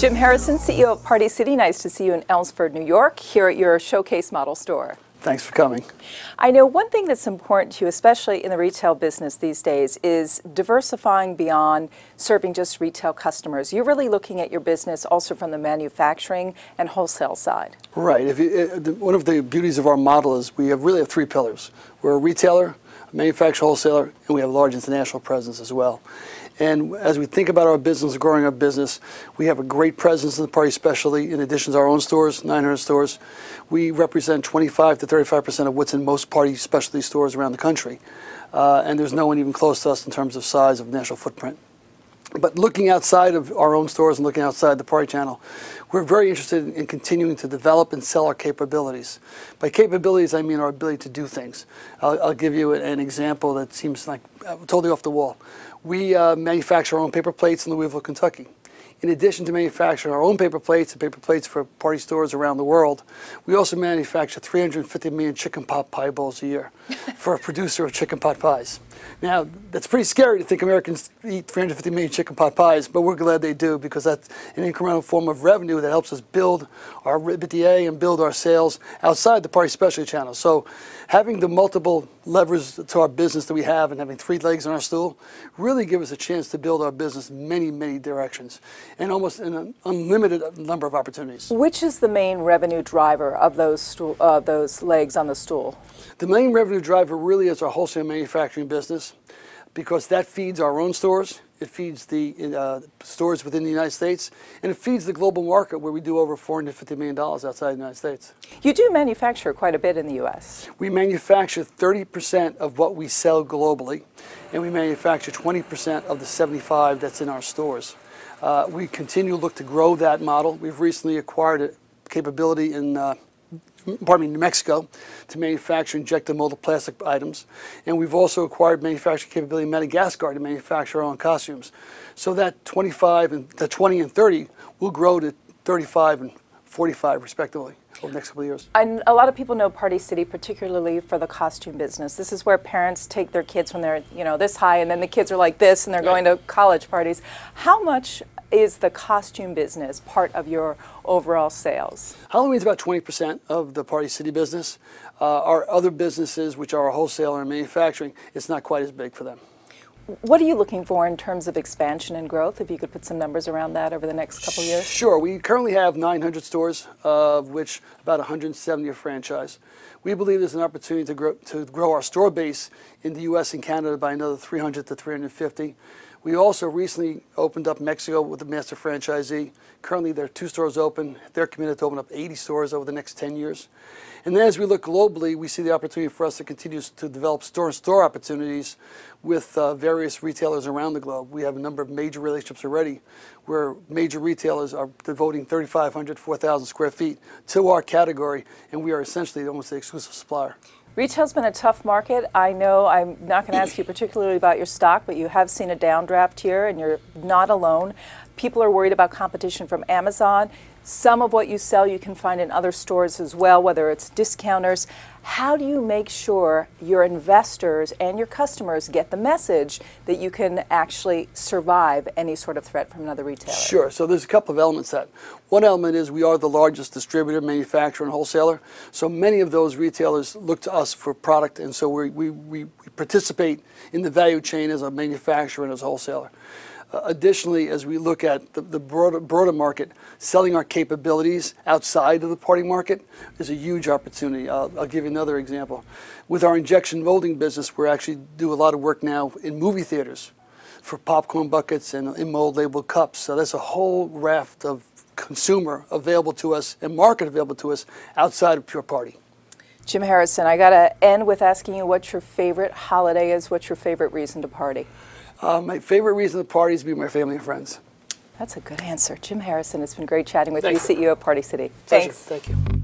Jim Harrison, CEO of Party City. Nice to see you in Elmsford, New York, here at your Showcase Model store. Thanks for coming. I know one thing that's important to you, especially in the retail business these days, is diversifying beyond serving just retail customers. You're really looking at your business also from the manufacturing and wholesale side. Right. One of the beauties of our model is we really have three pillars. We're a retailer, a manufacturer, wholesaler, and we have a large international presence as well. And as we think about our business, growing our business, we have a great presence in the party specialty. In addition to our own stores, 900 stores, we represent 25 to 35% of what's in most party specialty stores around the country. And there's no one even close to us in terms of size of national footprint. But looking outside of our own stores and looking outside the party channel, we're very interested in continuing to develop and sell our capabilities. By capabilities, I mean our ability to do things. I'll give you an example that seems like totally off the wall. We manufacture our own paper plates in Louisville, Kentucky. In addition to manufacturing our own paper plates and paper plates for party stores around the world, we also manufacture 350 million chicken pot pie bowls a year for a producer of chicken pot pies. Now, that's pretty scary to think Americans eat 350 million chicken pot pies, but we're glad they do because that's an incremental form of revenue that helps us build our EBITDA and build our sales outside the party specialty channel. So having the multiple levers to our business that we have and having three legs on our stool really give us a chance to build our business in many, many directions and almost in an unlimited number of opportunities. Which is the main revenue driver of those legs on the stool? The main revenue driver really is our wholesale manufacturing business because that feeds our own stores, it feeds the stores within the United States, and it feeds the global market where we do over $450 million outside the United States. You do manufacture quite a bit in the U.S. We manufacture 30% of what we sell globally, and we manufacture 20% of the 75 that's in our stores. We continue to look to grow that model. We've recently acquired a capability in New Mexico to manufacture injected molded plastic items. And we've also acquired manufacturing capability in Madagascar to manufacture our own costumes. So that 25 and the 20 and 30 will grow to 35 and 45 respectively over the next couple of years. And a lot of people know Party City particularly for the costume business. This is where parents take their kids when they're, this high, and then the kids are like this and they're going to college parties. How much is the costume business part of your overall sales? Halloween's about 20% of the Party City business. Our other businesses, which are our wholesaler and manufacturing, it's not quite as big for them. What are you looking for in terms of expansion and growth, if you could put some numbers around that over the next couple of years? Sure. We currently have 900 stores, of which about 170 are franchise. We believe there's an opportunity to grow our store base in the U.S. and Canada by another 300 to 350. We also recently opened up Mexico with a master franchisee. Currently, there are 2 stores open. They're committed to open up 80 stores over the next 10 years. And then as we look globally, we see the opportunity for us to continue to develop store-to-store opportunities with various retailers around the globe. We have a number of major relationships already where major retailers are devoting 3,500, 4,000 square feet to our category, and we are essentially almost the exclusive supplier. Retail's been a tough market. I know I'm not going to ask you particularly about your stock, but you have seen a downdraft here, and you're not alone. People are worried about competition from Amazon. Some of what you sell you can find in other stores as well, whether it's discounters. How do you make sure your investors and your customers get the message that you can actually survive any sort of threat from another retailer? Sure. So there's a couple of elements to that. One element is we are the largest distributor, manufacturer, and wholesaler. So many of those retailers look to us for product, and so we participate in the value chain as a manufacturer and as a wholesaler. Additionally, as we look at the broader market, selling our capabilities outside of the party market is a huge opportunity. I'll give you another example. With our injection molding business, we actually do a lot of work now in movie theaters for popcorn buckets and in mold labeled cups. So that's a whole raft of consumer available to us and market available to us outside of pure party. Jim Harrison, I got to end with asking you what your favorite holiday is. What's your favorite reason to party? My favorite reason to party is to be with my family and friends. That's a good answer. Jim Harrison, it's been great chatting with you, Thanks. CEO of Party City. Pleasure. Thanks. Thank you.